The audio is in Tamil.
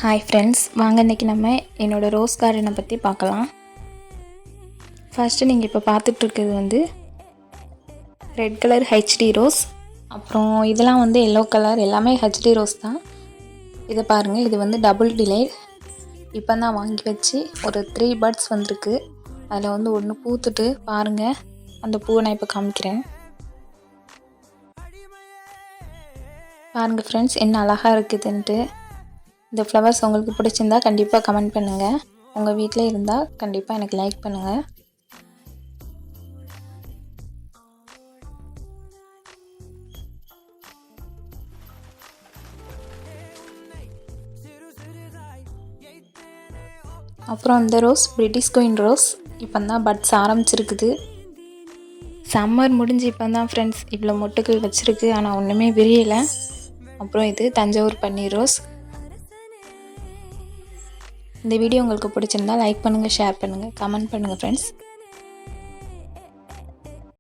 ஹாய் ஃப்ரெண்ட்ஸ், வாங்க இன்றைக்கி நம்ம என்னோடய ரோஸ் கார்டனை பற்றி பார்க்கலாம். ஃபர்ஸ்ட்டு நீங்கள் இப்போ பார்த்துட்ருக்கிறது வந்து ரெட் கலர் ஹெச்டி ரோஸ். அப்புறம் இதெல்லாம் வந்து எல்லோ கலர், எல்லாமே ஹெச்டி ரோஸ் தான். இதை பாருங்கள், இது வந்து டபுள் டிலைட். இப்போ தான் வாங்கி வச்சு ஒரு 3 பட்ஸ் வந்திருக்கு. அதில் வந்து ஒன்று பூத்துட்டு பாருங்கள். அந்த பூவை நான் இப்போ காமிக்கிறேன். பாருங்கள் ஃப்ரெண்ட்ஸ், என்ன அழகாக இருக்குதுன்ட்டு. இந்த ஃப்ளவர்ஸ் உங்களுக்கு பிடிச்சிருந்தா கண்டிப்பாக கமெண்ட் பண்ணுங்கள். உங்கள் வீட்டில் இருந்தால் கண்டிப்பாக எனக்கு லைக் பண்ணுங்கள். அப்புறம் இந்த ரோஸ் பிரிட்டிஷ் குயின் ரோஸ். இப்போ தான் பட்ஸ் ஆரம்பிச்சிருக்குது. சம்மர் முடிஞ்சு இப்போ தான் ஃப்ரெண்ட்ஸ் இவ்வளோ மொட்டுக்கள் வச்சுருக்கு, ஆனால் ஒன்றுமே விரியலை. அப்புறம் இது தஞ்சாவூர் பன்னீர் ரோஸ். இந்த வீடியோ உங்களுக்கு பிடிச்சிருந்தா லைக் பண்ணுங்கள், ஷேர் பண்ணுங்கள், கமெண்ட் பண்ணுங்கள் ஃப்ரெண்ட்ஸ்.